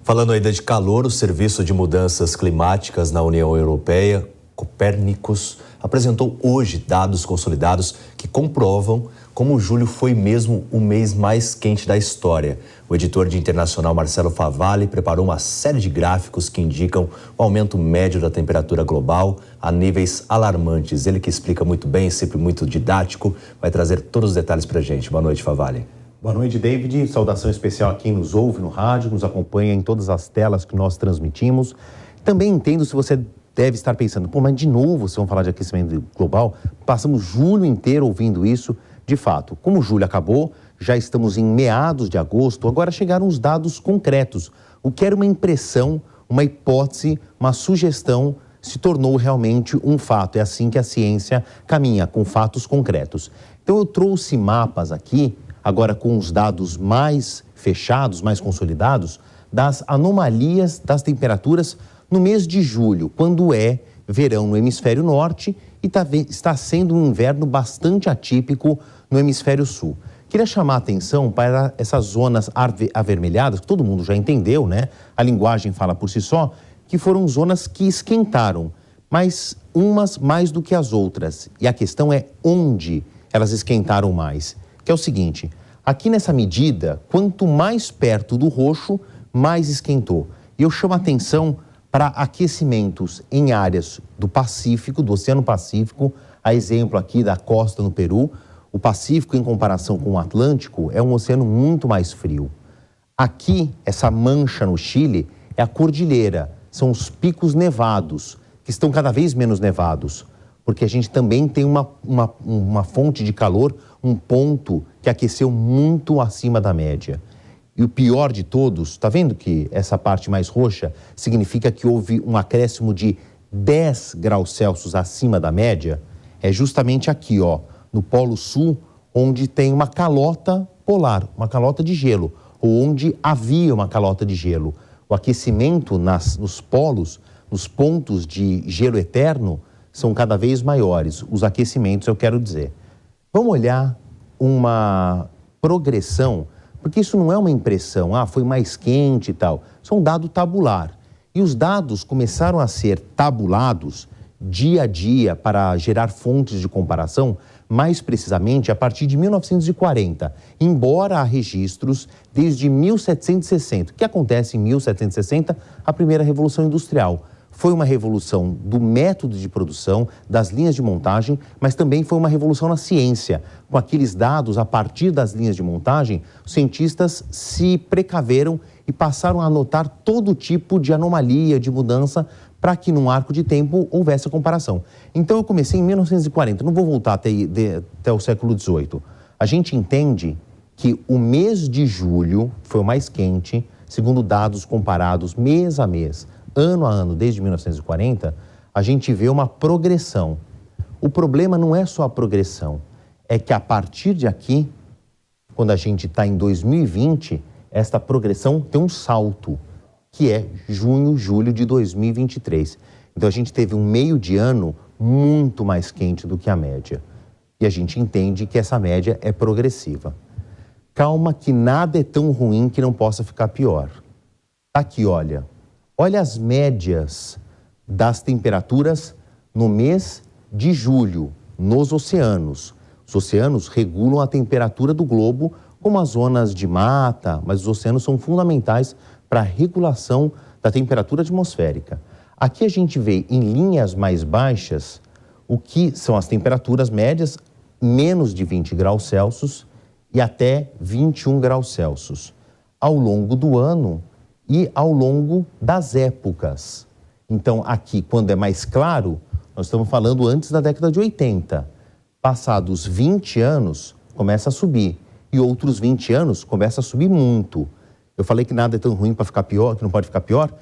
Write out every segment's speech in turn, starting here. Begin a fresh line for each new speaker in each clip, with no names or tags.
Falando ainda de calor, o Serviço de Mudanças Climáticas na União Europeia, Copernicus, apresentou hoje dados consolidados que comprovam como julho foi mesmo o mês mais quente da história. O editor de Internacional, Marcelo Favalli, preparou uma série de gráficos que indicam o aumento médio da temperatura global a níveis alarmantes. Ele que explica muito bem, sempre muito didático, vai trazer todos os detalhes para a gente. Boa noite, Favalli.
Boa noite, David. Saudação especial a quem nos ouve no rádio, nos acompanha em todas as telas que nós transmitimos. Também entendo se você deve estar pensando, mas de novo vocês vão falar de aquecimento global? Passamos julho inteiro ouvindo isso. De fato, como julho acabou, já estamos em meados de agosto, agora chegaram os dados concretos. O que era uma impressão, uma hipótese, uma sugestão, se tornou realmente um fato. É assim que a ciência caminha, com fatos concretos. Então eu trouxe mapas aqui, agora com os dados mais fechados, mais consolidados, das anomalias das temperaturas no mês de julho, quando é verão no hemisfério norte e está sendo um inverno bastante atípico no hemisfério sul. Queria chamar a atenção para essas zonas avermelhadas, que todo mundo já entendeu, né? A linguagem fala por si só, que foram zonas que esquentaram, mas umas mais do que as outras. E a questão é onde elas esquentaram mais. Que é o seguinte, aqui nessa medida, quanto mais perto do roxo, mais esquentou. E eu chamo a atenção para aquecimentos em áreas do Pacífico, do Oceano Pacífico, a exemplo aqui da costa no Peru. O Pacífico, em comparação com o Atlântico, é um oceano muito mais frio. Aqui, essa mancha no Chile, é a cordilheira, são os picos nevados, que estão cada vez menos nevados, porque a gente também tem uma fonte de calor, um ponto que aqueceu muito acima da média. E o pior de todos, está vendo que essa parte mais roxa significa que houve um acréscimo de 10 graus Celsius acima da média? É justamente aqui, ó, no Polo Sul, onde tem uma calota polar, uma calota de gelo, ou onde havia uma calota de gelo. O aquecimento nos polos, nos pontos de gelo eterno, são cada vez maiores. Os aquecimentos, eu quero dizer. Vamos olhar uma progressão, porque isso não é uma impressão, foi mais quente e tal. Isso é um dado tabular. E os dados começaram a ser tabulados dia a dia para gerar fontes de comparação, mais precisamente a partir de 1940, embora há registros desde 1760. O que acontece em 1760? A primeira Revolução Industrial. Foi uma revolução do método de produção, das linhas de montagem, mas também foi uma revolução na ciência. Com aqueles dados, a partir das linhas de montagem, os cientistas se precaveram e passaram a notar todo tipo de anomalia, de mudança, para que num arco de tempo houvesse a comparação. Então eu comecei em 1940, não vou voltar até o século XVIII. A gente entende que o mês de julho foi o mais quente, segundo dados comparados mês a mês, ano a ano, desde 1940, a gente vê uma progressão. O problema não é só a progressão, é que a partir de aqui, quando a gente está em 2020, esta progressão tem um salto, que é junho, julho de 2023. Então a gente teve um meio de ano muito mais quente do que a média. E a gente entende que essa média é progressiva. Calma que nada é tão ruim que não possa ficar pior. Aqui, olha as médias das temperaturas no mês de julho, nos oceanos. Os oceanos regulam a temperatura do globo, como as zonas de mata, mas os oceanos são fundamentais para a regulação da temperatura atmosférica. Aqui a gente vê em linhas mais baixas o que são as temperaturas médias, menos de 20 graus Celsius e até 21 graus Celsius, ao longo do ano e ao longo das épocas. Então, aqui, quando é mais claro, nós estamos falando antes da década de 80. Passados 20 anos, começa a subir. E outros 20 anos, começa a subir muito. Eu falei que nada é tão ruim para ficar pior, que não pode ficar pior.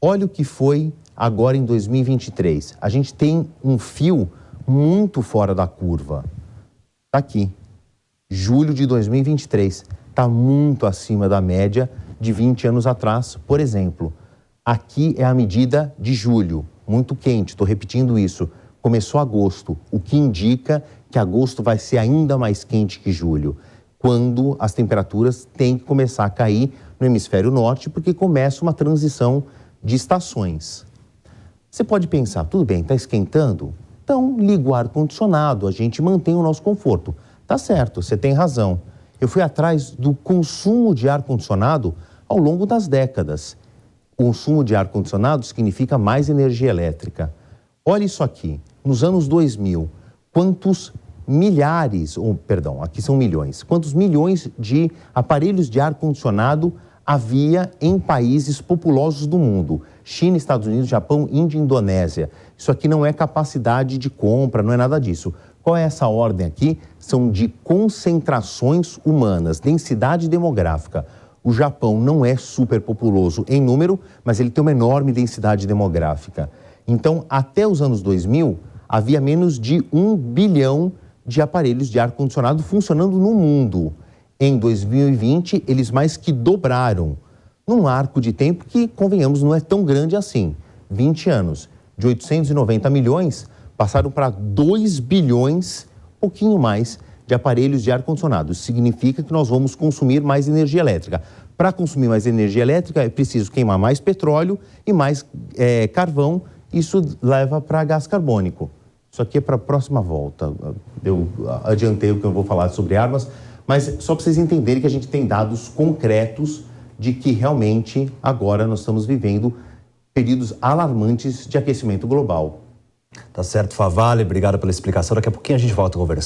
Olha o que foi agora em 2023. A gente tem um fio muito fora da curva. Está aqui. Julho de 2023. Está muito acima da média de 20 anos atrás, por exemplo. Aqui é a medida de julho, muito quente, estou repetindo isso. Começou agosto, o que indica que agosto vai ser ainda mais quente que julho, quando as temperaturas têm que começar a cair no hemisfério norte, porque começa uma transição de estações. Você pode pensar, tudo bem, está esquentando? Então liga o ar-condicionado, a gente mantém o nosso conforto. Tá certo, você tem razão. Eu fui atrás do consumo de ar-condicionado ao longo das décadas. O consumo de ar-condicionado significa mais energia elétrica. Olha isso aqui, nos anos 2000, quantos milhões de aparelhos de ar-condicionado havia em países populosos do mundo. China, Estados Unidos, Japão, Índia e Indonésia. Isso aqui não é capacidade de compra, não é nada disso. Qual é essa ordem aqui? São de concentrações humanas, densidade demográfica. O Japão não é super populoso em número, mas ele tem uma enorme densidade demográfica. Então, até os anos 2000, havia menos de 1 bilhão de aparelhos de ar-condicionado funcionando no mundo. Em 2020, eles mais que dobraram, num arco de tempo que, convenhamos, não é tão grande assim. 20 anos. De 890 milhões, passaram para 2 bilhões, pouquinho mais, de aparelhos de ar-condicionado. Isso significa que nós vamos consumir mais energia elétrica. Para consumir mais energia elétrica, é preciso queimar mais petróleo e mais carvão. Isso leva para gás carbônico. Isso aqui é para a próxima volta. Eu adiantei o que eu vou falar sobre armas, mas só para vocês entenderem que a gente tem dados concretos de que realmente agora nós estamos vivendo períodos alarmantes de aquecimento global.
Tá certo, Favale, obrigado pela explicação. Daqui a pouquinho a gente volta a conversar.